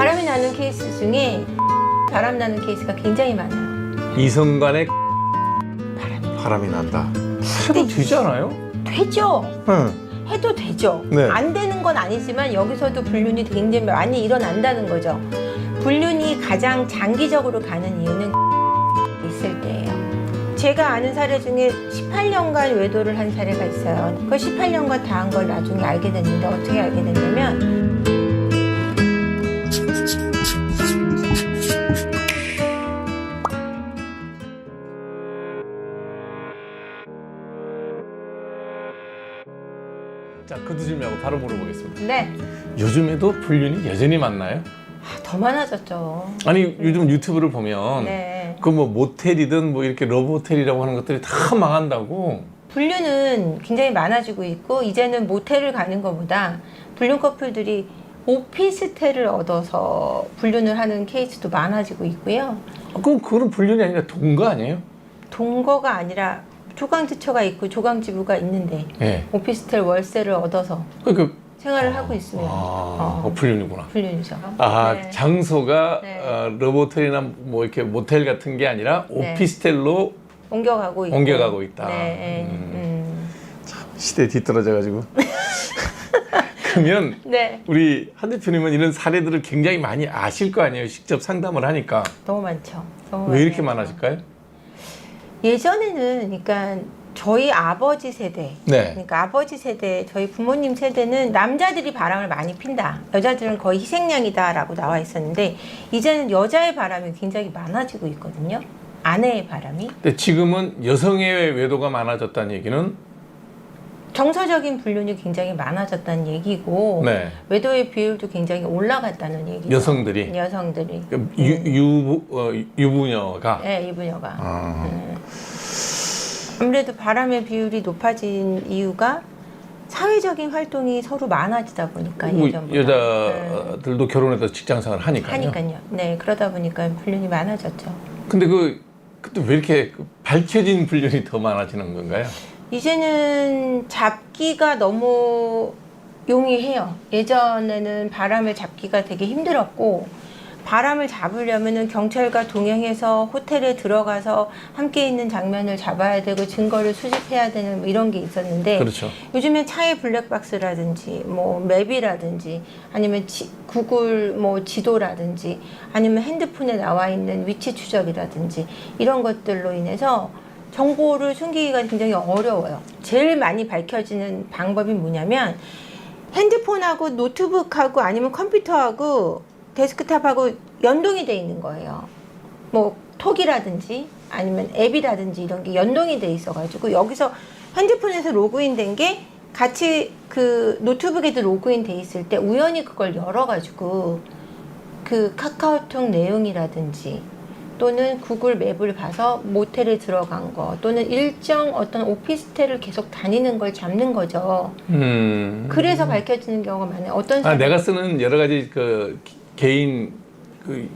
바람이 나는 케이스 중에 바람 나는 케이스가 굉장히 많아요. 이성 간에 바람이 바람이 난다. 해도 되지 않아요? 되죠. 응. 해도 되죠. 네. 안 되는 건 아니지만 여기서도 불륜이 굉장히 많이 일어난다는 거죠. 불륜이 가장 장기적으로 가는 이유는 있을 때예요. 제가 아는 사례 중에 18년간 외도를 한 사례가 있어요. 그 18년간 다 한 걸 나중에 알게 됐는데 어떻게 알게 됐냐면 자, 거두절미하고 바로 물어보겠습니다. 네. 요즘에도 불륜이 여전히 많나요? 더 많아졌죠. 아니 요즘 유튜브를 보면 네. 그 뭐 모텔이든 뭐 이렇게 러브 호텔이라고 하는 것들이 다 망한다고. 불륜은 굉장히 많아지고 있고 이제는 모텔을 가는 것보다 불륜 커플들이 오피스텔을 얻어서 불륜을 하는 케이스도 많아지고 있고요. 그럼 그건 불륜이 아니라 동거 아니에요? 동거가 아니라 조강지처가 있고 조강지부가 있는데 예. 오피스텔 월세를 얻어서 그 생활을 하고 있으면 불륜이구나. 불륜이죠. 아, 네. 장소가 네. 러브호텔이나 뭐 이렇게 모텔 같은 게 아니라 네. 오피스텔로 옮겨가고 있고. 옮겨가고 있다. 네. 참 시대에 뒤떨어져가지고. 그러면 네. 우리 한 대표님은 이런 사례들을 굉장히 많이 아실 거 아니에요? 직접 상담을 하니까. 너무 많죠. 너무 왜 이렇게 많아요. 많아질까요? 예전에는 그러니까 저희 아버지 세대, 네. 그러니까 아버지 세대, 저희 부모님 세대는 남자들이 바람을 많이 핀다. 여자들은 거의 희생양이다라고 나와 있었는데 이제는 여자의 바람이 굉장히 많아지고 있거든요. 아내의 바람이. 근데 지금은 여성의 외도가 많아졌다는 얘기는 정서적인 불륜이 굉장히 많아졌다는 얘기고 네. 외도의 비율도 굉장히 올라갔다는 얘기죠. 여성들이 여성들이. 유부녀가 네, 이분녀가. 아. 아무래도 바람의 비율이 높아진 이유가 사회적인 활동이 서로 많아지다 보니까 뭐 예전보다. 여자들도 결혼해서 직장생활을 하니까요. 하니까요. 네, 그러다 보니까 불륜이 많아졌죠. 근데 그때 왜 이렇게 밝혀진 불륜이 더 많아지는 건가요? 이제는 잡기가 너무 용이해요. 예전에는 바람을 잡기가 되게 힘들었고 바람을 잡으려면은 경찰과 동행해서 호텔에 들어가서 함께 있는 장면을 잡아야 되고 증거를 수집해야 되는 뭐 이런 게 있었는데 그렇죠. 요즘엔 차의 블랙박스라든지 뭐 맵이라든지 아니면 구글 뭐 지도라든지 아니면 핸드폰에 나와 있는 위치 추적이라든지 이런 것들로 인해서 정보를 숨기기가 굉장히 어려워요. 제일 많이 밝혀지는 방법이 뭐냐면 핸드폰하고 노트북하고 아니면 컴퓨터하고 데스크탑하고 연동이 돼 있는 거예요. 뭐 톡이라든지 아니면 앱이라든지 이런 게 연동이 돼 있어가지고 여기서 핸드폰에서 로그인 된 게 같이 그 노트북에도 로그인 돼 있을 때 우연히 그걸 열어가지고 그 카카오톡 내용이라든지 또는 구글 맵을 봐서 모텔에 들어간 거 또는 일정 어떤 오피스텔을 계속 다니는 걸 잡는 거죠. 그래서 밝혀지는 경우가 많아요. 어떤 사람 내가 쓰는 여러 가지 그 개인 그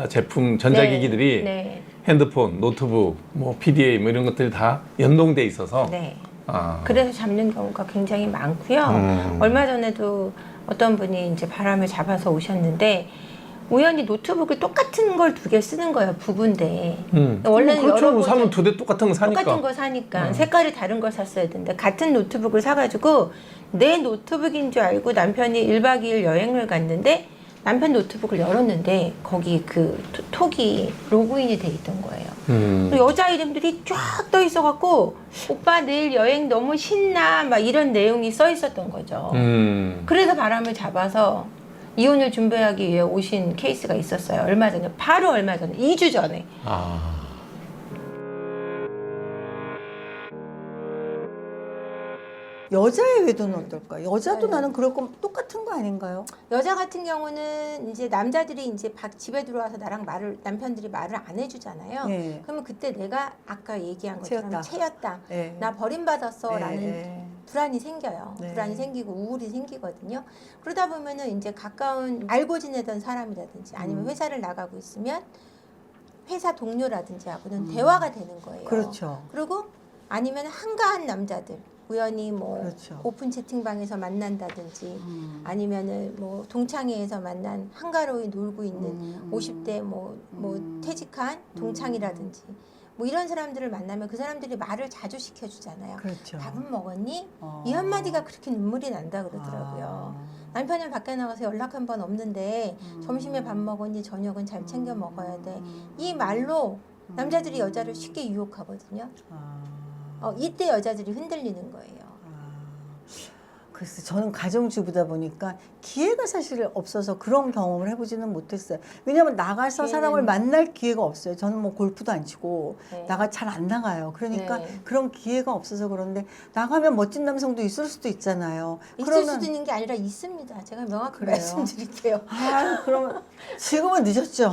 제품 전자기기들이 네. 핸드폰, 노트북, 뭐 PDA 뭐 이런 것들이 다 연동돼 있어서 네. 아. 그래서 잡는 경우가 굉장히 많고요. 얼마 전에도 어떤 분이 이제 바람을 잡아서 오셨는데 우연히 노트북을 똑같은 걸 두 개 쓰는 거예요. 부부인데. 원래는 그렇죠. 여러 사면 두 대 똑같은 거 사니까. 똑같은 거 사니까 색깔이 다른 걸 샀어야 되는데 같은 노트북을 사가지고 내 노트북인 줄 알고 남편이 1박 2일 여행을 갔는데 남편 노트북을 열었는데 거기 그 톡이 로그인이 돼 있던 거예요. 여자 이름들이 쫙 떠 있어갖고 오빠 내일 여행 너무 신나 막 이런 내용이 써 있었던 거죠. 그래서 바람을 잡아서 이혼을 준비하기 위해 오신 케이스가 있었어요. 얼마 전에, 바로 얼마 전에, 2주 전에. 아. 여자의 외도는 어떨까? 여자도 나는 그럴 거 똑같은 거 아닌가요? 여자 같은 경우는 이제 남자들이 이제 집에 들어와서 남편들이 말을 안 해주잖아요. 네. 그러면 그때 내가 아까 얘기한 것처럼 채였다. 채였다. 네. 나 버림받았어. 네, 라는 네. 불안이 생겨요. 네. 불안이 생기고 우울이 생기거든요. 그러다 보면은 이제 가까운 알고 지내던 사람이라든지 아니면 회사를 나가고 있으면 회사 동료라든지 하고는 대화가 되는 거예요. 그렇죠. 그리고 아니면 한가한 남자들 우연히 뭐 그렇죠. 오픈 채팅방에서 만난다든지 아니면은 뭐 동창회에서 만난 한가로이 놀고 있는 50대 뭐 퇴직한 동창이라든지 뭐 이런 사람들을 만나면 그 사람들이 말을 자주 시켜주잖아요. 그렇죠. 밥은 먹었니? 이 한마디가 그렇게 눈물이 난다 그러더라고요. 남편은 밖에 나가서 연락 한 번 없는데 점심에 밥 먹었니? 저녁은 잘 챙겨 먹어야 돼. 이 말로 남자들이 여자를 쉽게 유혹하거든요. 이때 여자들이 흔들리는 거예요. 그래서 저는 가정주부다 보니까 기회가 사실 없어서 그런 경험을 해보지는 못했어요. 왜냐하면 나가서 사람을 만날 기회가 없어요. 저는 뭐 골프도 안 치고 네. 잘 안 나가요. 그러니까 네. 그런 기회가 없어서 그런데 나가면 멋진 남성도 있을 수도 있잖아요. 있을 수도 있는 게 아니라 있습니다. 제가 명확히 그래요? 말씀드릴게요. 그러면 지금은 늦었죠.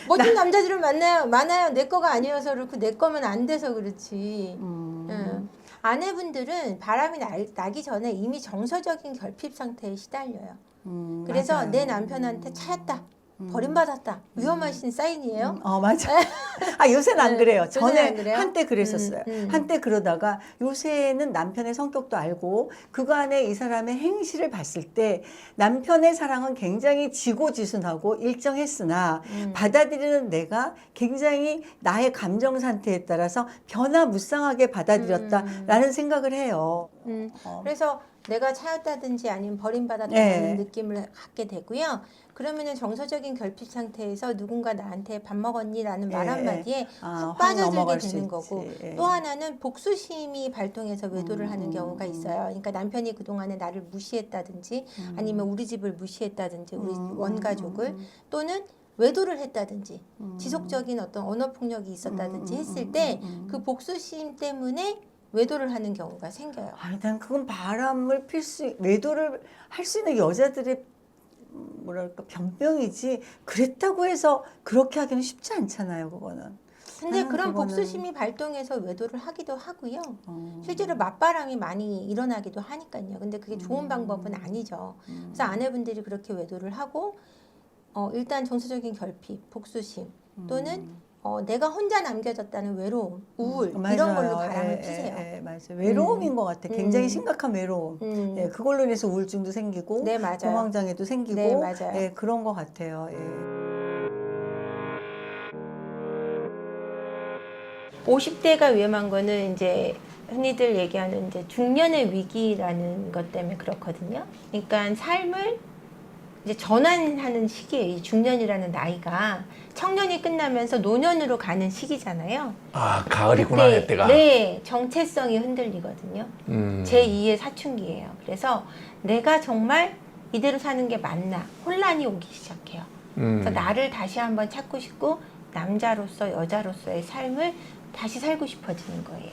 멋진 남자들을 많아요. 내 거가 아니어서 그렇고 내 거면 안 돼서 그렇지. 아내분들은 바람이 나기 전에 이미 정서적인 결핍 상태에 시달려요. 그래서 맞아요. 내 남편한테 차였다. 버림받았다. 위험하신 사인이에요. 맞아. 요새는 안 그래요. 요새는 안 전에 그래요? 한때 그랬었어요. 한때 그러다가 요새는 남편의 성격도 알고 그간의 이 사람의 행실을 봤을 때 남편의 사랑은 굉장히 지고지순하고 일정했으나 받아들이는 내가 굉장히 나의 감정 상태에 따라서 변화무쌍하게 받아들였다라는 생각을 해요. 그래서 내가 차였다든지 아니면 버림받았다는 네. 느낌을 갖게 되고요. 그러면은 정서적인 결핍 상태에서 누군가 나한테 밥 먹었니? 라는 말 한마디에 확 훅 빠져들게 넘어갈 수 되는 있지. 거고 예. 또 하나는 복수심이 발동해서 외도를 하는 경우가 있어요. 그러니까 남편이 그동안에 나를 무시했다든지 아니면 우리 집을 무시했다든지 우리 원가족을 또는 외도를 했다든지 지속적인 어떤 언어 폭력이 있었다든지 했을 때 그 복수심 때문에 외도를 하는 경우가 생겨요. 난 그건 외도를 할 수 있는 여자들의 뭐랄까 변병이지 그랬다고 해서 그렇게 하기는 쉽지 않잖아요. 그거는. 근데 그런 그거는- 복수심이 발동해서 외도를 하기도 하고요. 실제로 맞바람이 많이 일어나기도 하니까요. 근데 그게 좋은 방법은 아니죠. 그래서 아내분들이 그렇게 외도를 하고 일단 정서적인 결핍, 복수심 또는 내가 혼자 남겨졌다는 외로움, 우울 이런 걸로 바람을 피세요. 맞아요. 외로움인 것 같아. 굉장히 심각한 외로움. 예, 그걸로 인해서 우울증도 생기고 네, 맞아요. 공황장애도 생기고 네, 맞아요. 예, 그런 것 같아요. 예. 50대가 위험한 거는 이제 흔히들 얘기하는 이제 중년의 위기라는 것 때문에 그렇거든요. 그러니까 삶을 이제 전환하는 시기예요. 이 중년이라는 나이가 청년이 끝나면서 노년으로 가는 시기잖아요. 가을이구나, 그때, 이때가. 네, 정체성이 흔들리거든요. 음. 제2의 사춘기예요. 그래서 내가 정말 이대로 사는 게 맞나 혼란이 오기 시작해요. 그래서 나를 다시 한번 찾고 싶고 남자로서 여자로서의 삶을 다시 살고 싶어지는 거예요.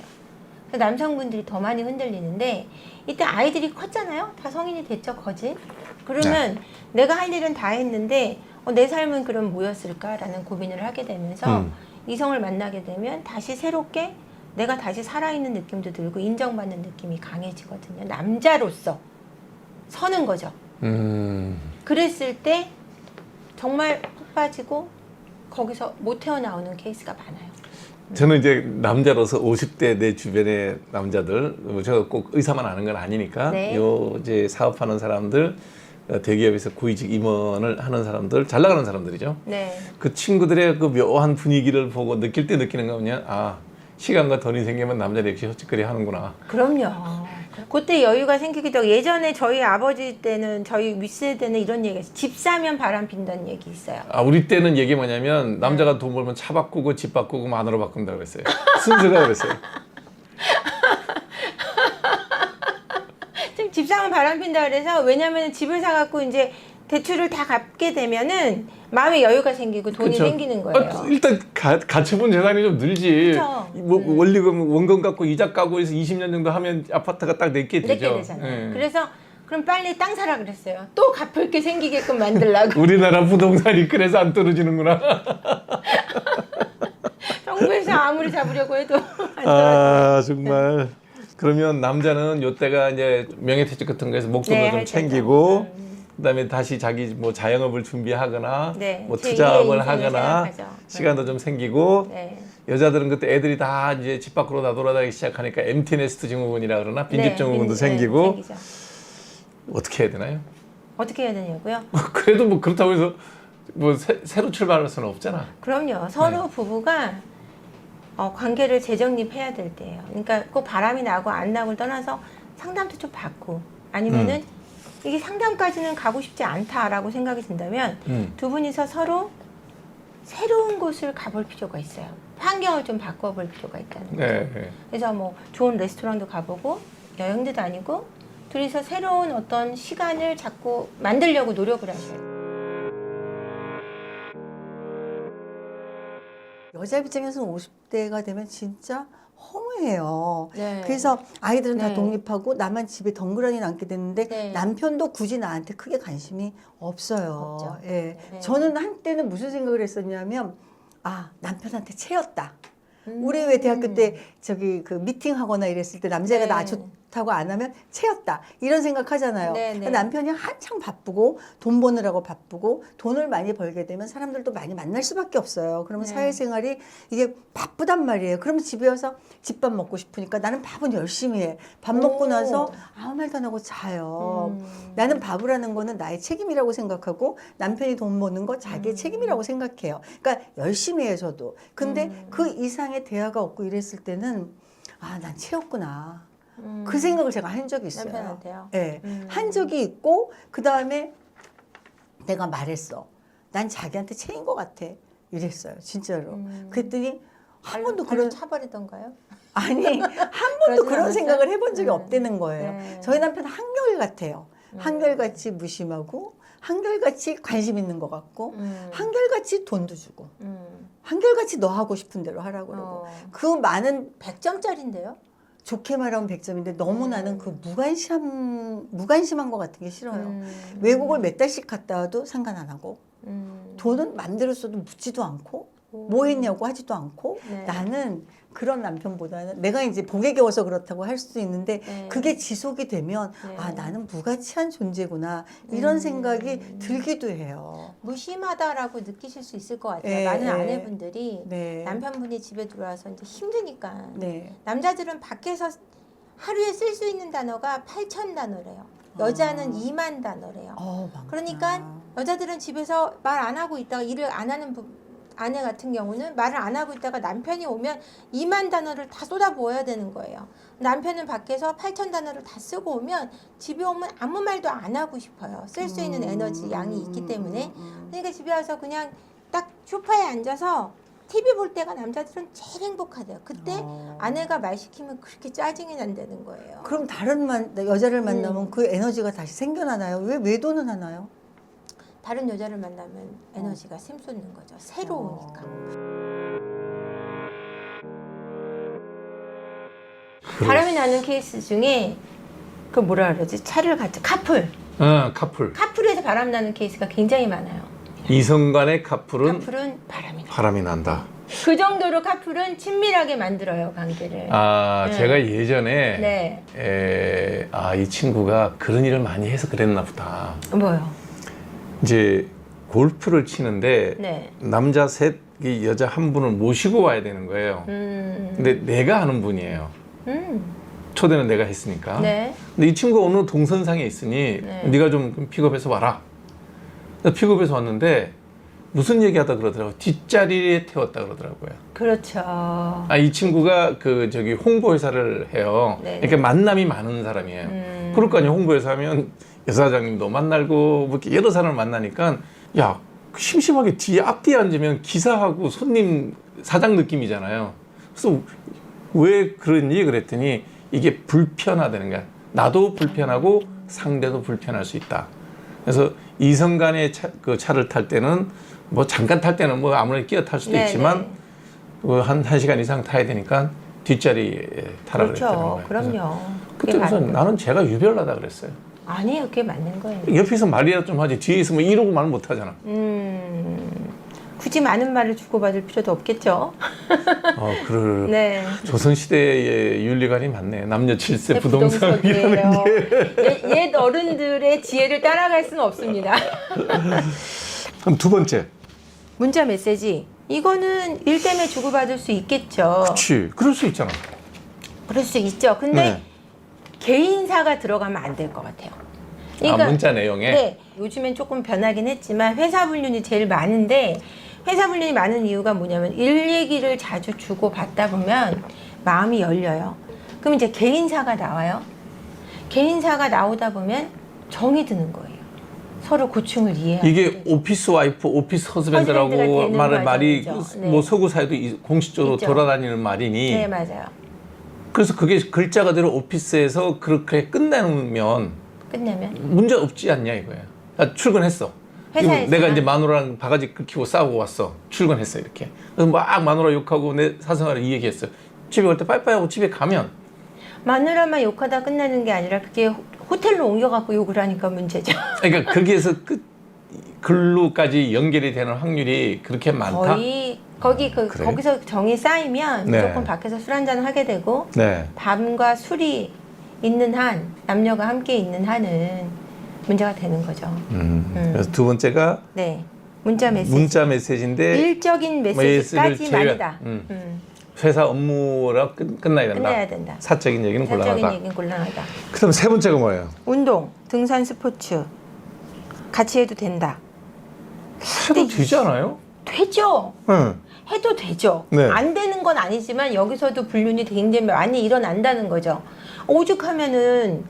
그래서 남성분들이 더 많이 흔들리는데 이때 아이들이 컸잖아요. 다 성인이 됐죠, 거진. 그러면 내가 할 일은 다 했는데 내 삶은 그럼 뭐였을까라는 고민을 하게 되면서 이성을 만나게 되면 다시 새롭게 내가 다시 살아있는 느낌도 들고 인정받는 느낌이 강해지거든요. 남자로서 서는 거죠. 그랬을 때 정말 푹 빠지고 거기서 못 헤어나오는 케이스가 많아요. 저는 이제 남자로서 50대 내 주변의 남자들, 제가 꼭 의사만 아는 건 아니니까, 네. 요 이제 사업하는 사람들, 대기업에서 고위직 임원을 하는 사람들, 잘 나가는 사람들이죠. 네. 그 친구들의 그 묘한 분위기를 보고 느낄 때 느끼는 거면, 시간과 돈이 생기면 남자는 역시 헛짓거리 하는구나. 그럼요. 그때 여유가 생기기도 하고 예전에 저희 아버지 때는 저희 윗세대는 이런 얘기가 있어요. 집 사면 바람 핀다는 얘기 있어요. 우리 때는 얘기 뭐냐면, 남자가 돈 벌면 차 바꾸고 집 바꾸고 마누라 바꾼다고 그랬어요. 순서가 그랬어요. 지금 집 사면 바람 핀다 그래서 왜냐면 집을 사갖고 이제 대출을 다 갚게 되면은 마음의 여유가 생기고 돈이 그쵸. 생기는 거예요. 일단 가처분 재산이 좀 늘지. 그쵸. 원리금 원금 갚고 이자 까고 해서 20년 정도 하면 아파트가 딱 내게 되죠. 내게 되잖아요. 예. 그래서 그럼 빨리 땅 사라 그랬어요. 또 갚을 게 생기게끔 만들라고. 우리나라 부동산이 그래서 안 떨어지는구나. 정부에서 아무리 잡으려고 해도 안 떨어져요. 정말. 그러면 남자는 요때가 이제 명예퇴직 같은 거에서 목돈도 네, 좀 할 때죠. 챙기고 그다음에 다시 자기 뭐 자영업을 준비하거나 네, 뭐 제2의 투자업을 인생을 하거나 생각하죠. 시간도 좀 생기고 네. 여자들은 그때 애들이 다 이제 집 밖으로 나돌아다니기 시작하니까 엠티 네스트 증후군이라 그러나 빈집 네, 증후군도 네, 생기고 생기죠. 어떻게 해야 되나요? 어떻게 해야 되냐고요? 그래도 뭐 그렇다고 해서 뭐 새로 출발할 수는 없잖아. 그럼요. 서로 네. 부부가 관계를 재정립해야 될 때예요. 그러니까 꼭 바람이 나고 안 나고를 떠나서 상담도 좀 받고 아니면은 이게 상담까지는 가고 싶지 않다라고 생각이 든다면 두 분이서 서로 새로운 곳을 가볼 필요가 있어요. 환경을 좀 바꿔볼 필요가 있다는 거죠. 네. 그래서 뭐 좋은 레스토랑도 가보고 여행도 다니고 둘이서 새로운 어떤 시간을 자꾸 만들려고 노력을 하셔요. 여자 입장에서는 50대가 되면 진짜 허무해요. 네. 그래서 아이들은 다 네. 독립하고 나만 집에 덩그러니 남게 됐는데 네. 남편도 굳이 나한테 크게 관심이 없어요. 없죠. 예. 네. 저는 한때는 무슨 생각을 했었냐면 남편한테 채였다. 우리 왜 대학교 때 저기 그 미팅하거나 이랬을 때 남자가 네. 나 좋다고 안 하면 채였다 이런 생각하잖아요. 네, 네. 그러니까 남편이 한창 바쁘고 돈 버느라고 바쁘고 돈을 많이 벌게 되면 사람들도 많이 만날 수밖에 없어요. 그러면 네. 사회생활이 이게 바쁘단 말이에요. 그러면 집에 와서 집밥 먹고 싶으니까 나는 밥은 열심히 해. 밥 먹고 오. 나서 아무 말도 안 하고 자요. 나는 밥을 하는 거는 나의 책임이라고 생각하고 남편이 돈 버는 거 자기의 책임이라고 생각해요. 그러니까 열심히 해요, 저도. 근데 그 이상의 대화가 없고 이랬을 때는 난 채웠구나. 그 생각을 제가 한 적이 있어요. 남편한테요? 네. 한 적이 있고 그 다음에 내가 말했어. 난 자기한테 채인 것 같아. 이랬어요. 진짜로. 그랬더니 한 번도 그런 차버리던가요? 아니 한 번도 그러진 그런 않았어요? 생각을 해본 적이 없다는 거예요. 네. 저희 남편은 한결같아요. 한결같이 무심하고 한결같이 관심 있는 것 같고 한결같이 돈도 주고 한결같이 너 하고 싶은 대로 하라고 그러고 그 많은 100점짜리인데요? 좋게 말하면 100점인데 너무 나는 그 무관심한 것 같은 게 싫어요. 음. 외국을 몇 달씩 갔다 와도 상관 안 하고 돈은 맘대로 써도 묻지도 않고 뭐 했냐고 하지도 않고 네. 나는 그런 남편보다는 내가 이제 복에 겨워서 그렇다고 할 수도 있는데 네. 그게 지속이 되면 네. 나는 무가치한 존재구나 이런 생각이 들기도 해요. 무심하다라고 느끼실 수 있을 것 같아요. 네, 많은 네. 아내분들이 네. 남편분이 집에 들어와서 이제 힘드니까 네. 남자들은 밖에서 하루에 쓸 수 있는 단어가 8,000단어래요. 여자는 2만 단어래요. 많구나. 그러니까 여자들은 집에서 말 안 하고 있다가 일을 안 하는 아내 같은 경우는 말을 안 하고 있다가 남편이 오면 2만 단어를 다 쏟아부어야 되는 거예요. 남편은 밖에서 8,000단어를 다 쓰고 오면 집에 오면 아무 말도 안 하고 싶어요. 쓸 수 있는 에너지 양이 있기 때문에. 그러니까 집에 와서 그냥 딱 소파에 앉아서 TV 볼 때가 남자들은 제일 행복하대요. 그때 아내가 말 시키면 그렇게 짜증이 난다는 거예요. 그럼 다른 여자를 만나면 그 에너지가 다시 생겨나나요? 왜 외도는 하나요? 다른 여자를 만나면 에너지가 샘솟는 거죠. 새로우니까. 바람이 나는 케이스 중에 그 뭐라 그러지? 차를 같이 카풀. 카풀. 카풀에서 바람 나는 케이스가 굉장히 많아요. 이성 간의 카풀은 카풀은 바람이 나. 바람이 난다. 그 정도로 카풀은 친밀하게 만들어요, 관계를. 아, 네. 제가 예전에 네. 이 친구가 그런 일을 많이 해서 그랬나 보다. 뭐요? 이제 골프를 치는데 네. 남자 셋, 여자 한 분을 모시고 와야 되는 거예요. 근데 내가 하는 분이에요. 초대는 내가 했으니까. 네. 근데 이 친구가 어느 동선상에 있으니 네. 네가 좀 픽업해서 와라. 그래서 픽업해서 왔는데 무슨 얘기하다 그러더라고요. 뒷자리에 태웠다 그러더라고요. 그렇죠. 이 친구가 저기 홍보회사를 해요. 네네. 그러니까 만남이 많은 사람이에요. 그럴 거 아니에요. 홍보회사 하면 여사장님도 만나고 뭐 이렇게 여러 사람을 만나니까 야, 심심하게 뒤에 앞뒤에 앉으면 기사하고 손님 사장 느낌이잖아요. 그래서 왜 그러니 그랬더니 이게 불편하다는 거야. 나도 불편하고 상대도 불편할 수 있다. 그래서 이성 간의 차를 탈 때는 뭐 잠깐 탈 때는 뭐 아무래도 끼어 탈 수도 네네. 있지만 한 시간 이상 타야 되니까 뒷자리에 타라 그랬다는 그렇죠. 거예요. 그럼요. 그때 그게 우선 나는 제가 유별나다 그랬어요. 아니에요. 그게 맞는 거예요. 옆에서 말이라도 좀 하지 뒤에 있으면 이러고 말 못하잖아. 굳이 많은 말을 주고받을 필요도 없겠죠. 그 네. 조선시대의 윤리관이 많네. 남녀 질세 부동산이라는 부동석이에요. 게. 옛 어른들의 지혜를 따라갈 수는 없습니다. 그럼 두 번째. 문자 메시지. 이거는 일 때문에 주고받을 수 있겠죠. 그렇지. 그럴 수 있잖아. 그럴 수 있죠. 근데 네. 개인사가 들어가면 안 될 것 같아요. 문자 내용에? 네. 요즘엔 조금 변하긴 했지만 회사 불륜이 제일 많은데 회사 불륜이 많은 이유가 뭐냐면 일 얘기를 자주 주고받다 보면 마음이 열려요. 그럼 이제 개인사가 나와요. 개인사가 나오다 보면 정이 드는 거예요. 서로 고충을 이해하고. 이게 오피스 와이프, 오피스 허스밴드라고 되는 말이 과정이죠. 뭐 네. 서구 사회도 공식적으로 있죠. 돌아다니는 말이니. 네, 맞아요. 그래서 그게 글자 그대로 오피스에서 그렇게 끝내면 끝내면 문제 없지 않냐 이거야. 출근했어. 회사에서 내가 이제 마누라랑 바가지 긁히고 싸우고 왔어. 출근했어 이렇게. 그래서 막 마누라 욕하고 내 사생활을 이 얘기했어. 집에 갈 때 빠이빠이하고 집에 가면 마누라만 욕하다 끝나는 게 아니라 그게 호텔로 옮겨갖고 욕을 하니까 문제죠. 그러니까 거기에서 글로까지 연결이 되는 확률이 그렇게 많다. 거의 그래요? 거기서 정이 쌓이면 네. 무조건 밖에서 술 한잔 하게 되고 네. 밤과 술이 있는 한 남녀가 함께 있는 한은 문제가 되는 거죠. 그래서 두 번째가 네, 문자 메시지. 문자 메시지인데 일적인 메시지까지만이다. 회사 업무라 끝나야 된다. 끝내야 된다. 사적인 얘기는 사적인 곤란하다. 얘기는 곤란하다. 그다음 세 번째가 뭐예요? 운동, 등산, 스포츠 같이 해도 된다. 해도 되지 않아요? 되죠. 응. 해도 되죠. 네. 안 되는 건 아니지만 여기서도 불륜이 굉장히 많이 일어난다는 거죠. 오죽하면은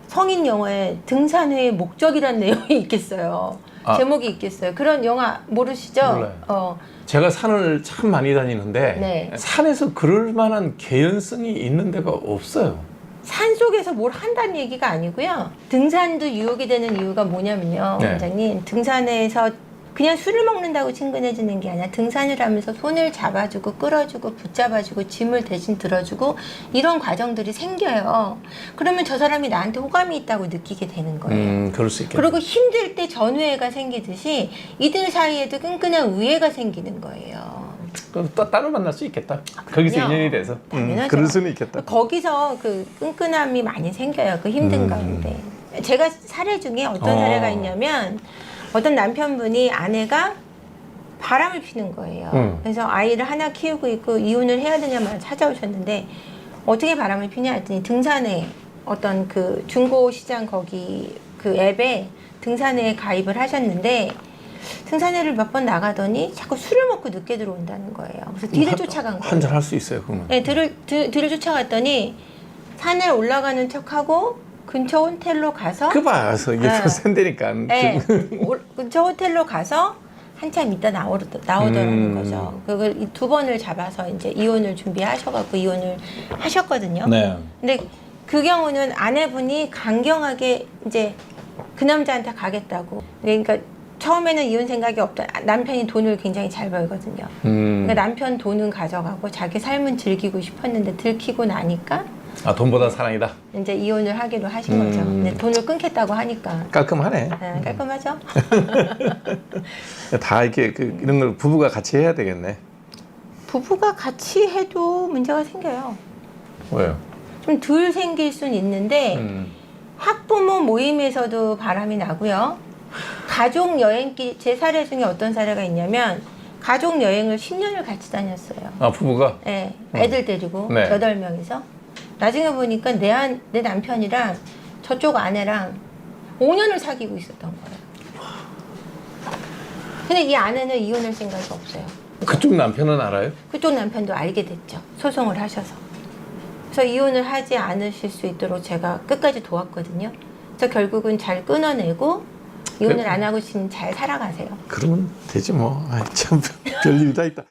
성인 영화에 등산회의 목적이라는 내용이 있겠어요. 제목이 있겠어요. 그런 영화 모르시죠? 몰라요. 제가 산을 참 많이 다니는데 네. 산에서 그럴 만한 개연성이 있는 데가 없어요. 산 속에서 뭘 한다는 얘기가 아니고요. 등산도 유혹이 되는 이유가 뭐냐면요, 네. 원장님. 등산에서 그냥 술을 먹는다고 친근해지는 게 아니라 등산을 하면서 손을 잡아주고 끌어주고 붙잡아주고 짐을 대신 들어주고 이런 과정들이 생겨요. 그러면 저 사람이 나한테 호감이 있다고 느끼게 되는 거예요. 그럴 수 있겠네. 그리고 힘들 때 전우애가 생기듯이 이들 사이에도 끈끈한 우애가 생기는 거예요. 그럼 또 따로 만날 수 있겠다. 거기서 인연이 돼서. 당연하죠. 그럴 수는 있겠다. 거기서 그 끈끈함이 많이 생겨요. 그 힘든 가운데. 제가 사례 중에 어떤 사례가 있냐면 어떤 남편분이 아내가 바람을 피는 거예요. 그래서 아이를 하나 키우고 있고 이혼을 해야 되냐만 찾아오셨는데 어떻게 바람을 피냐 했더니 등산에 어떤 그 중고시장 거기 그 앱에 등산회에 가입을 하셨는데 등산회를 몇 번 나가더니 자꾸 술을 먹고 늦게 들어온다는 거예요. 그래서 뒤를 쫓아간 거예요. 한잔 할 수 있어요, 그러면. 네, 뒤를 쫓아갔더니 산에 올라가는 척하고 근처 호텔로 가서 그 봐서 이게 네. 센데니까. 네, 근처 호텔로 가서 한참 있다 나오더라는 거죠. 그걸 이 두 번을 잡아서 이제 이혼을 준비하셔갖고 이혼을 하셨거든요. 네. 근데 그 경우는 아내분이 강경하게 이제 그 남자한테 가겠다고. 그러니까 처음에는 이혼 생각이 없던 남편이 돈을 굉장히 잘 벌거든요. 그러니까 남편 돈은 가져가고 자기 삶은 즐기고 싶었는데 들키고 나니까 돈보다 사랑이다. 이제 이혼을 하기로 하신 거죠. 근데 돈을 끊겠다고 하니까. 깔끔하네. 네, 깔끔하죠? 다 이렇게 이런 걸 부부가 같이 해야 되겠네. 부부가 같이 해도 문제가 생겨요. 왜요? 좀 덜 생길 수는 있는데 학부모 모임에서도 바람이 나고요. 가족 여행길, 제 사례 중에 어떤 사례가 있냐면 가족 여행을 10년을 같이 다녔어요. 부부가? 네, 애들 데리고 네. 8명이서. 나중에 보니까 내 남편이랑 저쪽 아내랑 5년을 사귀고 있었던 거예요. 근데 이 아내는 이혼할 생각이 없어요. 그쪽 남편은 알아요? 그쪽 남편도 알게 됐죠. 소송을 하셔서. 그래서 이혼을 하지 않으실 수 있도록 제가 끝까지 도왔거든요. 그래서 결국은 잘 끊어내고 이혼을 안 하고 지금 잘 살아가세요. 그러면 되지 뭐. 참 별일이 다 있다.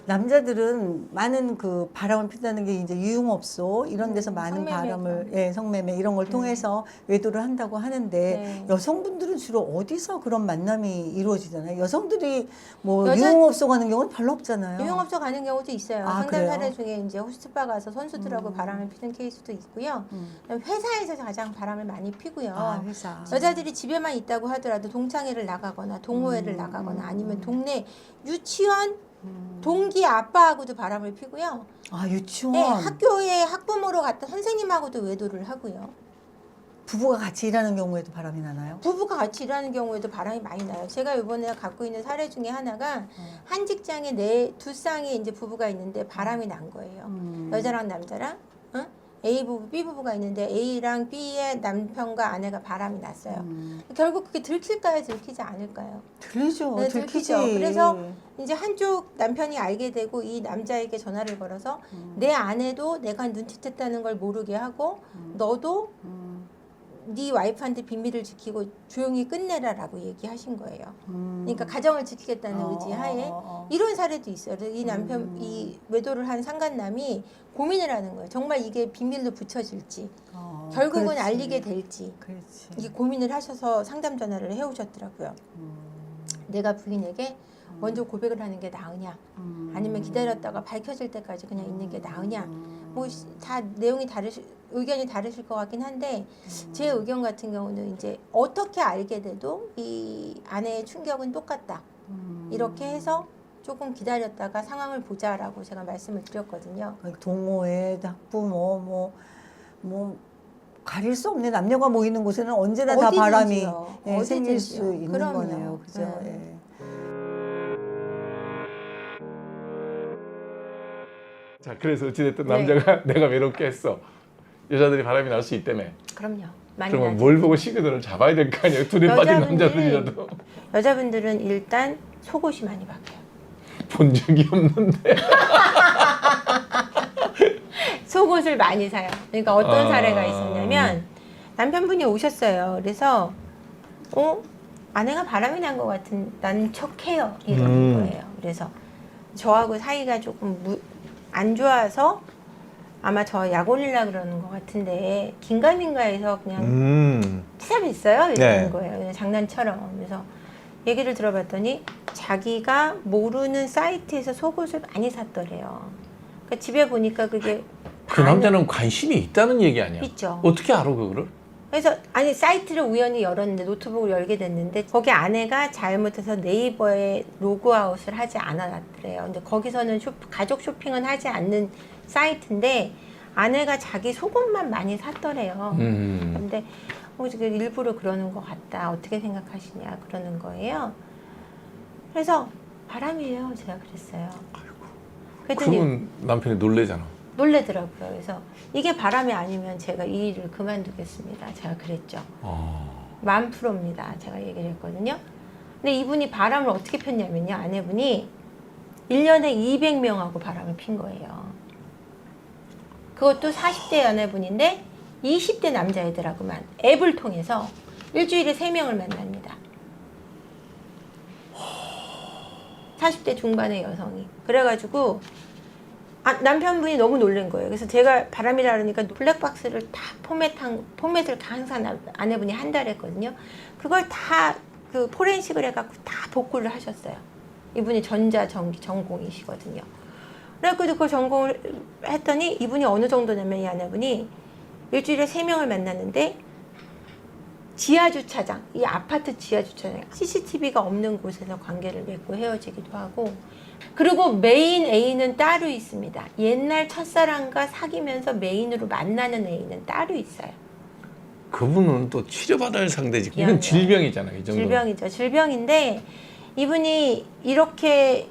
남자들은 많은 그 바람을 피다는 게 이제 유흥업소 이런 데서 많은 성매매죠. 바람을 성매매 이런 걸 통해서 외도를 한다고 하는데 네. 여성분들은 주로 어디서 그런 만남이 이루어지잖아요. 여성들이 뭐 여자- 유흥업소 가는 경우는 별로 없잖아요. 유흥업소 가는 경우도 있어요. 아, 상담 그래요? 사례 중에 이제 호스트바 가서 선수들하고 바람을 피는 케이스도 있고요. 그다음에 회사에서 가장 바람을 많이 피고요. 아, 회사. 여자들이 집에만 있다고 하더라도 동창회를 나가거나 동호회를 나가거나 아니면 동네 유치원 동기 아빠하고도 바람을 피고요. 아, 유치원. 네, 학교에 학부모로 갔다 선생님하고도 외도를 하고요. 부부가 같이 일하는 경우에도 바람이 나나요? 부부가 같이 일하는 경우에도 바람이 많이 나요. 제가 이번에 갖고 있는 사례 중에 하나가 한 직장에 두 쌍의 이제 부부가 있는데 바람이 난 거예요. 여자랑 남자랑 A 부부, B 부부가 있는데 A랑 B의 남편과 아내가 바람이 났어요. 결국 그게 들킬까요, 들키지 않을까요? 들리죠. 네, 들키지. 들키죠. 그래서 이제 한쪽 남편이 알게 되고 이 남자에게 전화를 걸어서 내 아내도 내가 눈치챘다는 걸 모르게 하고 너도 네 와이프한테 비밀을 지키고 조용히 끝내라라고 얘기하신 거예요. 그러니까 가정을 지키겠다는 의지 하에 이런 사례도 있어요. 그래서 이 남편 이 외도를 한 상간남이 고민을 하는 거예요. 정말 이게 비밀로 붙여질지 결국은 그렇지. 알리게 될지 그렇지. 이게 고민을 하셔서 상담 전화를 해오셨더라고요. 내가 부인에게 먼저 고백을 하는 게 나으냐 아니면 기다렸다가 밝혀질 때까지 그냥 있는 게 나으냐 뭐 다 내용이 의견이 다르실 것 같긴 한데 제 의견 같은 경우는 이제 어떻게 알게 돼도 이 아내의 충격은 똑같다 이렇게 해서 조금 기다렸다가 상황을 보자라고 제가 말씀을 드렸거든요. 동호회, 학부모 뭐 가릴 수 없네. 남녀가 모이는 곳에는 언제나 다 바람이 어디든지요. 생길 수 있는 그럼요. 거네요. 그죠? 네. 자, 그래서 어찌됐든 네. 남자가 내가 외롭게 했어. 여자들이 바람이 날 수 있다며. 그럼요. 많이 그러면 나죠. 뭘 보고 시그널을 잡아야 될 거 아니에요. 둘이 빠진 남자들이라도. 여자분들은 일단 속옷이 많이 바뀌어요. 본 적이 없는데. 속옷을 많이 사요. 그러니까 어떤 아. 사례가 있었냐면 남편분이 오셨어요. 그래서 아내가 바람이 난 것 같은 난 척해요 이러는 거예요. 그래서 저하고 사이가 조금 안 좋아서 아마 저 약 올리려고 그러는 것 같은데 긴가민가해서 그냥 치사했어요 이러는 네. 거예요. 그냥 장난처럼. 그래서 얘기를 들어봤더니 자기가 모르는 사이트에서 속옷을 많이 샀더래요. 그러니까 집에 보니까 그게 그 남자는 관심이 있다는 얘기 아니야? 있죠. 어떻게 알아 그거를? 그래서 아니 사이트를 우연히 열었는데 노트북을 열게 됐는데 거기 아내가 잘못해서 네이버에 로그아웃을 하지 않았더래요. 근데 거기서는 가족 쇼핑은 하지 않는 사이트인데 아내가 자기 속옷만 많이 샀더래요. 근데 지금 일부러 그러는 것 같다. 어떻게 생각하시냐 그러는 거예요. 그래서 바람이에요. 제가 그랬어요. 그랬더니 그러면 남편이 놀래잖아. 놀래더라고요. 그래서 이게 바람이 아니면 제가 이 일을 그만두겠습니다. 제가 그랬죠. 10,000%입니다. 제가 얘기를 했거든요. 근데 이분이 바람을 어떻게 폈냐면요. 아내분이 1년에 200명하고 바람을 핀 거예요. 그것도 40대 아내분인데 20대 남자애들하고만 앱을 통해서 일주일에 3명을 만납니다. 40대 중반의 여성이. 그래가지고 남편분이 너무 놀란 거예요. 그래서 제가 바람이라 그러니까 블랙박스를 다 포맷을 항상 아내분이 한달 했거든요. 그걸 다 그 포렌식을 해갖고 다 복구를 하셨어요. 이분이 전자전기 전공이시거든요. 그래서 그걸 전공을 했더니 이분이 어느 정도냐면 이 아내분이 일주일에 3명을 만났는데 지하주차장, 이 아파트 지하주차장 CCTV가 없는 곳에서 관계를 맺고 헤어지기도 하고 그리고 메인 A는 따로 있습니다. 옛날 첫사랑과 사귀면서 메인으로 만나는 A는 따로 있어요. 그분은 또 치료받아야 할 상대지. 이건 미안해요. 질병이잖아요. 이 정도. 질병이죠. 질병인데 이분이 이렇게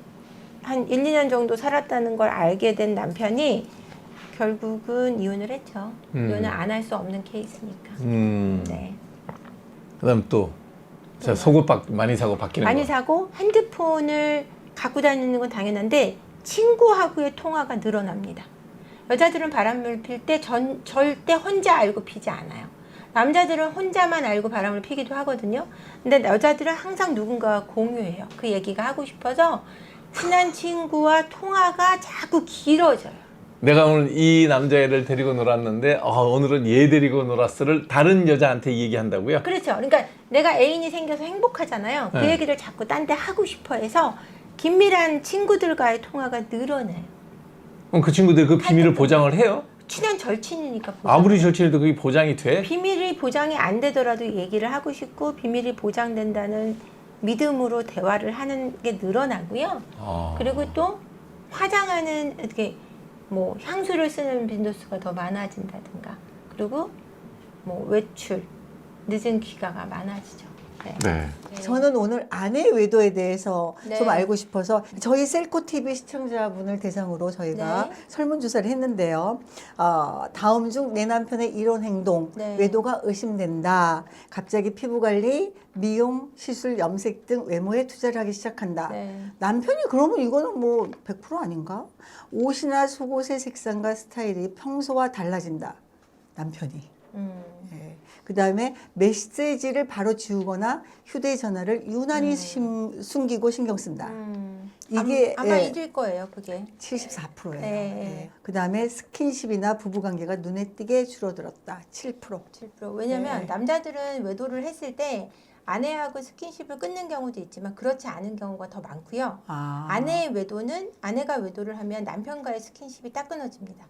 한 1, 2년 정도 살았다는 걸 알게 된 남편이 결국은 이혼을 했죠. 이혼을 안 할 수 없는 케이스니까. 네. 그다음 또 자, 속옷 많이 사고 바뀌는 많이 거. 사고 핸드폰을 갖고 다니는 건 당연한데 친구하고의 통화가 늘어납니다. 여자들은 바람을 필 때 절대 혼자 알고 피지 않아요. 남자들은 혼자만 알고 바람을 피기도 하거든요. 근데 여자들은 항상 누군가와 공유해요. 그 얘기가 하고 싶어서 친한 친구와 통화가 자꾸 길어져요. 내가 오늘 이 남자애를 데리고 놀았는데 오늘은 얘 데리고 놀았어를 다른 여자한테 얘기한다고요? 그렇죠. 그러니까 내가 애인이 생겨서 행복하잖아요. 그 네. 얘기를 자꾸 딴 데 하고 싶어 해서 긴밀한 친구들과의 통화가 늘어나요. 그럼 그 친구들 그 비밀을 보장을 해요? 친한 절친이니까 보장. 아무리 절친해도 그게 보장이 돼? 비밀이 보장이 안 되더라도 얘기를 하고 싶고 비밀이 보장된다는 믿음으로 대화를 하는 게 늘어나고요. 그리고 또 화장하는 이렇게 뭐 향수를 쓰는 빈도수가 더 많아진다든가 그리고 뭐 외출 늦은 귀가가 많아지죠. 네. 네. 저는 오늘 아내 외도에 대해서 네. 좀 알고 싶어서 저희 셀코 TV 시청자분을 대상으로 저희가 네. 설문조사를 했는데요. 다음 중 내 남편의 이런 행동, 네. 외도가 의심된다. 갑자기 피부관리, 미용, 시술, 염색 등 외모에 투자를 하기 시작한다. 네. 남편이 그러면 이거는 뭐 100% 아닌가? 옷이나 속옷의 색상과 스타일이 평소와 달라진다. 남편이. 예. 그 다음에 메시지를 바로 지우거나 휴대전화를 유난히 숨기고 신경 쓴다. 이게 아마 예, 잊을 거예요, 그게. 74%예요. 네. 그 다음에 스킨십이나 부부관계가 눈에 띄게 줄어들었다. 7%. 7%. 왜냐면 네. 남자들은 외도를 했을 때 아내하고 스킨십을 끊는 경우도 있지만 그렇지 않은 경우가 더 많고요. 아내의 외도는 아내가 외도를 하면 남편과의 스킨십이 딱 끊어집니다.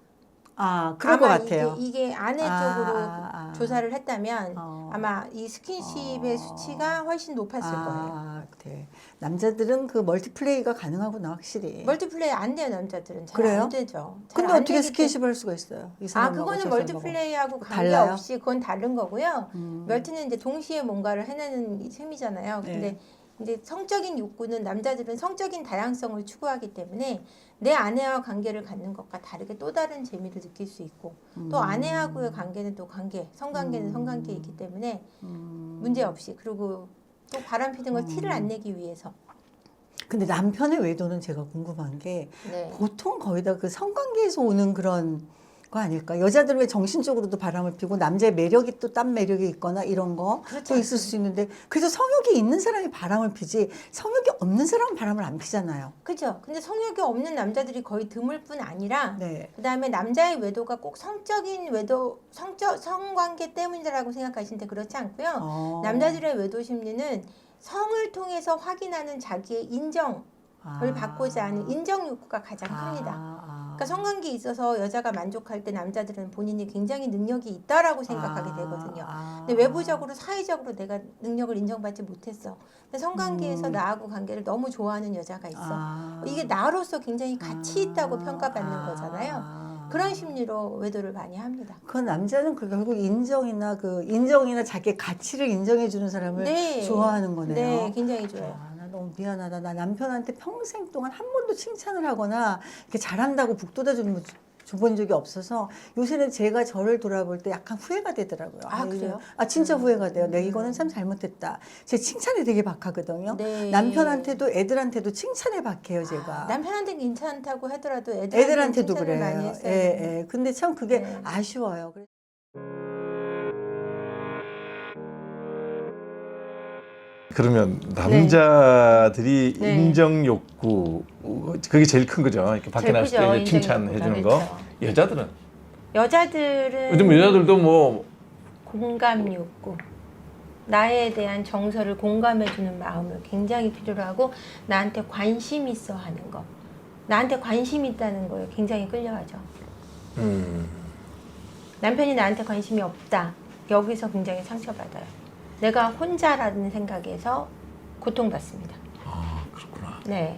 그럴 것 아마 같아요. 이게 아내 쪽으로 조사를 했다면 어. 아마 이 스킨십의 수치가 훨씬 높았을 거예요. 네. 남자들은 그 멀티플레이가 가능하구나, 확실히. 멀티플레이 안 돼요, 남자들은. 잘 그래요? 안 되죠. 잘 근데 안 어떻게 되기 스킨십을 할 수가 있어요? 이 사람하고 그거는 저 사람하고. 멀티플레이하고 달라요? 관계없이 그건 다른 거고요. 멀티는 이제 동시에 뭔가를 해내는 셈이잖아요. 근데 네. 이제 성적인 욕구는 남자들은 성적인 다양성을 추구하기 때문에 내 아내와 관계를 갖는 것과 다르게 또 다른 재미를 느낄 수 있고 또 아내하고의 관계는 또 관계, 성관계는 성관계이기 때문에 문제 없이 그리고 또 바람 피는 걸 티를 안 내기 위해서 근데 남편의 외도는 제가 궁금한 게 네. 보통 거의 다 그 성관계에서 오는 그런 거 아닐까? 여자들은 왜 정신적으로도 바람을 피고 남자의 매력이 또 딴 매력이 있거나 이런 거 그렇죠. 또 있을 수 있는데 그래서 성욕이 있는 사람이 바람을 피지 성욕이 없는 사람은 바람을 안 피잖아요. 그죠. 근데 성욕이 없는 남자들이 거의 드물 뿐 아니라 네. 그다음에 남자의 외도가 꼭 성적인 외도, 성관계 때문이라고 생각하시는데 그렇지 않고요. 남자들의 외도 심리는 성을 통해서 확인하는 자기의 인정을 받고자 하는 인정 욕구가 가장 큽니다. 그러니까 성관계에 있어서 여자가 만족할 때 남자들은 본인이 굉장히 능력이 있다라고 생각하게 되거든요. 근데 외부적으로 사회적으로 내가 능력을 인정받지 못했어. 근데 성관계에서 나하고 관계를 너무 좋아하는 여자가 있어. 이게 나로서 굉장히 가치 있다고 평가받는 거잖아요. 그런 심리로 외도를 많이 합니다. 그 남자는 그 결국 인정이나 자기의 가치를 인정해 주는 사람을 네. 좋아하는 거네요. 네, 굉장히 좋아요. 나 너무 미안하다. 나 남편한테 평생 동안 한 번도 칭찬을 하거나 이렇게 잘한다고 북돋아 줘본 적이 없어서 요새는 제가 저를 돌아볼 때 약간 후회가 되더라고요. 그래요? 진짜 후회가 돼요. 내가 이거는 참 잘못했다. 제 칭찬에 되게 박하거든요. 네. 남편한테도 애들한테도 칭찬에 박해요, 제가. 남편한테는 괜찮다고 하더라도 애들한테도 칭찬을 그래요. 많이 했어요. 예. 근데 참 그게 네. 아쉬워요. 그러면 남자들이 네. 인정 욕구 그게 제일 큰 거죠. 이렇게 밖에 제일 나갔을 크죠, 때 이제 인정 칭찬해 주는 욕구가. 거. 여자들은 여자들은 요즘 여자들도 뭐 공감 욕구. 나에 대한 정서를 공감해주는 마음을 굉장히 필요로 하고 나한테 관심 있어 하는 거. 나한테 관심 있다는 거에 굉장히 끌려하죠. 남편이 나한테 관심이 없다. 여기서 굉장히 상처받아요. 내가 혼자라는 생각에서 고통받습니다. 그렇구나. 네.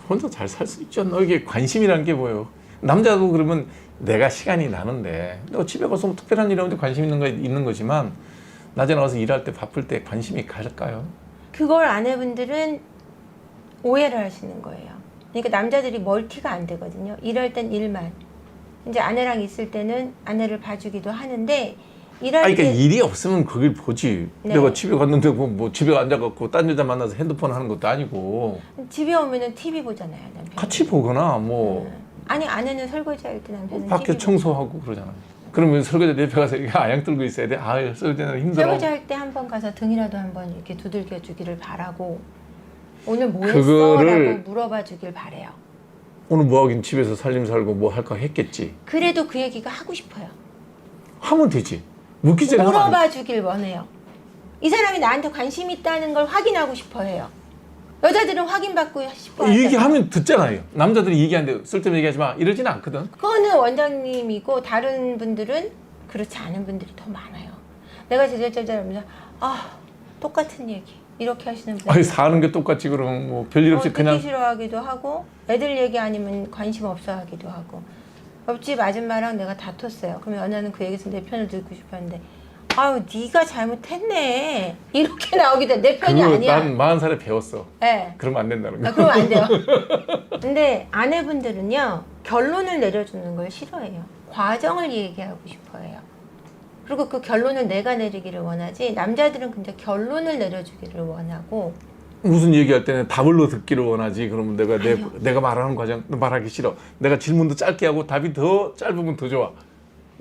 혼자 잘 살 수 있지 않나? 이게 관심이란 게 뭐예요? 남자도 그러면 내가 시간이 나는데 너 집에 가서 뭐 특별한 일 없는데 관심 있는 거지만 낮에 나가서 일할 때 바쁠 때 관심이 갈까요? 그걸 아내분들은 오해를 하시는 거예요. 그러니까 남자들이 멀티가 안 되거든요. 일할 땐 일만. 이제 아내랑 있을 때는 아내를 봐주기도 하는데 일할 그러니까 때 일이 없으면 그걸 보지. 네. 내가 집에 갔는데 뭐 집에 앉아갖고 딴 여자 만나서 핸드폰 하는 것도 아니고 집에 오면은 TV 보잖아요, 남편. 같이 보거나 뭐 아니 아내는 설거지할 때 남편은 밖에 TV 청소하고 그러잖아요. 그러면 설거지 내 옆에 가서 이렇게 아양 들고 있어야 돼. 설거지는 힘들어. 설거지할 때 한 번 가서 등이라도 한 번 이렇게 두들겨 주기를 바라고 오늘 뭐 그거를- 했어? 라고 물어봐 주길 바래요. 오늘 뭐 하긴 집에서 살림 살고 뭐 할까 했겠지. 그래도 그 얘기가 하고 싶어요. 하면 되지. 묻기 전에 하면 안 돼. 물어봐 주길 원해요. 이 사람이 나한테 관심 있다는 걸 확인하고 싶어 해요. 여자들은 확인받고 싶어 하잖아요. 얘기하면 듣잖아요. 남자들이 얘기하는데 쓸데없는 얘기하지 마. 이러지는 않거든. 그거는 원장님이고 다른 분들은 그렇지 않은 분들이 더 많아요. 내가 제자하면서 똑같은 얘기 이렇게 하시는 분들. 아니 사는 게 똑같지 그럼 뭐 별일 없이 듣기 그냥 싫어하기도 하고 애들 얘기 아니면 관심 없어하기도 하고 옆집 아줌마랑 내가 다퉜어요. 그러면 연하는 그 얘기에서 내 편을 듣고 싶었는데 아유 네가 잘못했네 이렇게 나오기도 해. 내 편이 그거 아니야. 난 40살에 배웠어. 네. 그러면 안 된다는 거. 그러면 안 돼요. 근데 아내분들은요 결론을 내려주는 걸 싫어해요. 과정을 얘기하고 싶어해요. 그리고 그 결론을 내가 내리기를 원하지 남자들은 근데 결론을 내려주기를 원하고 무슨 얘기할 때는 답을로 듣기를 원하지. 그러면 아니요. 내가 말하는 과정 말하기 싫어. 내가 질문도 짧게 하고 답이 더 짧으면 더 좋아.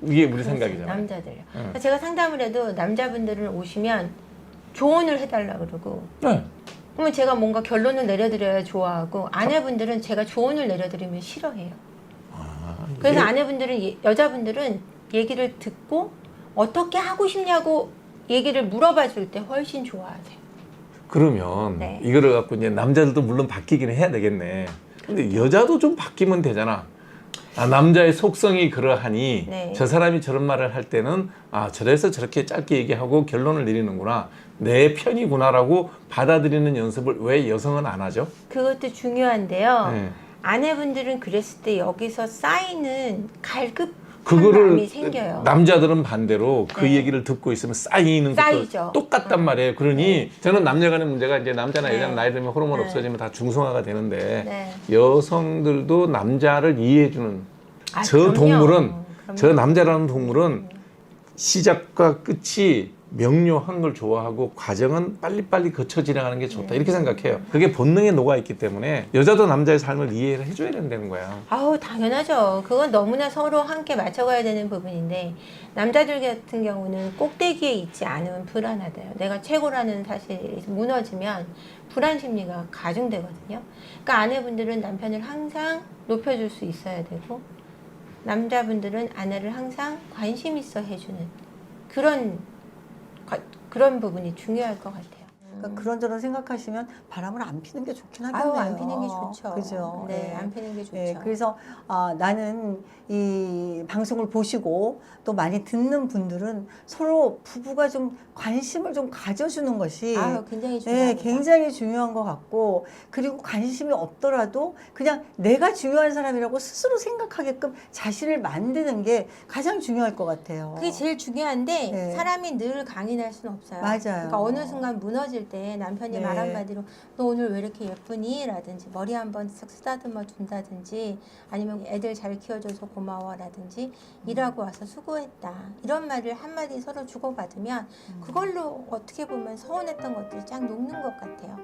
이게 우리 생각이잖아요. 남자들요. 응. 제가 상담을 해도 남자분들은 오시면 조언을 해달라 그러고 네. 그러면 제가 뭔가 결론을 내려드려야 좋아하고 아내분들은 제가 조언을 내려드리면 싫어해요. 그래서 아내분들은 여자분들은 얘기를 듣고 어떻게 하고 싶냐고 얘기를 물어봐 줄 때 훨씬 좋아하세요. 그러면 네. 이거를 갖고 이제 남자들도 물론 바뀌기는 해야 되겠네. 근데 여자도 좀 바뀌면 되잖아. 남자의 속성이 그러하니 네. 저 사람이 저런 말을 할 때는 저래서 저렇게 짧게 얘기하고 결론을 내리는구나. 내 편이구나라고 받아들이는 연습을 왜 여성은 안 하죠? 그것도 중요한데요. 네. 아내분들은 그랬을 때 여기서 쌓이는 갈급한 그거를 마음이 생겨요. 남자들은 반대로 그 네. 얘기를 듣고 있으면 쌓이는 쌓이죠. 것도 똑같단 말이에요. 그러니 저는 남녀 간의 문제가 이제 남자나 네. 여자는 나이 들면 호르몬 네. 없어지면 다 중성화가 되는데 네. 여성들도 남자를 이해해주는 저 그럼요. 동물은 그럼요. 저 남자라는 동물은 시작과 끝이 명료한 걸 좋아하고 과정은 빨리빨리 거쳐 지나가는 게 좋다 이렇게 생각해요. 그게 본능에 녹아있기 때문에 여자도 남자의 삶을 이해를 해줘야 된다는 거야. 아우 당연하죠. 그건 너무나 서로 함께 맞춰가야 되는 부분인데 남자들 같은 경우는 꼭대기에 있지 않으면 불안하대요. 내가 최고라는 사실이 무너지면 불안 심리가 가중되거든요. 그러니까 아내분들은 남편을 항상 높여줄 수 있어야 되고 남자분들은 아내를 항상 관심 있어 해주는 그런 부분이 중요할 것 같아요. 그러니까 그런저런 생각하시면 바람을 안 피는 게 좋긴 아유 하겠네요. 안 피는 게 좋죠. 그죠? 네, 예. 안 피는 게 좋죠. 예, 그래서 나는 이 방송을 보시고 또 많이 듣는 분들은 서로 부부가 좀 관심을 좀 가져주는 것이 아유 굉장히 예, 중요합니다. 굉장히 중요한 것 같고 그리고 관심이 없더라도 그냥 내가 중요한 사람이라고 스스로 생각하게끔 자신을 만드는 게 가장 중요할 것 같아요. 그게 제일 중요한데 네. 사람이 늘 강인할 수는 없어요. 맞아요. 그러니까 어느 순간 무너질 때 남편이 네. 말 한마디로 너 오늘 왜 이렇게 예쁘니? 라든지 머리 한번 쓱 쓰다듬어 준다든지 아니면 애들 잘 키워줘서 고마워 라든지 일하고 와서 수고했다 이런 말을 한마디 서로 주고받으면 그걸로 어떻게 보면 서운했던 것들이 쫙 녹는 것 같아요.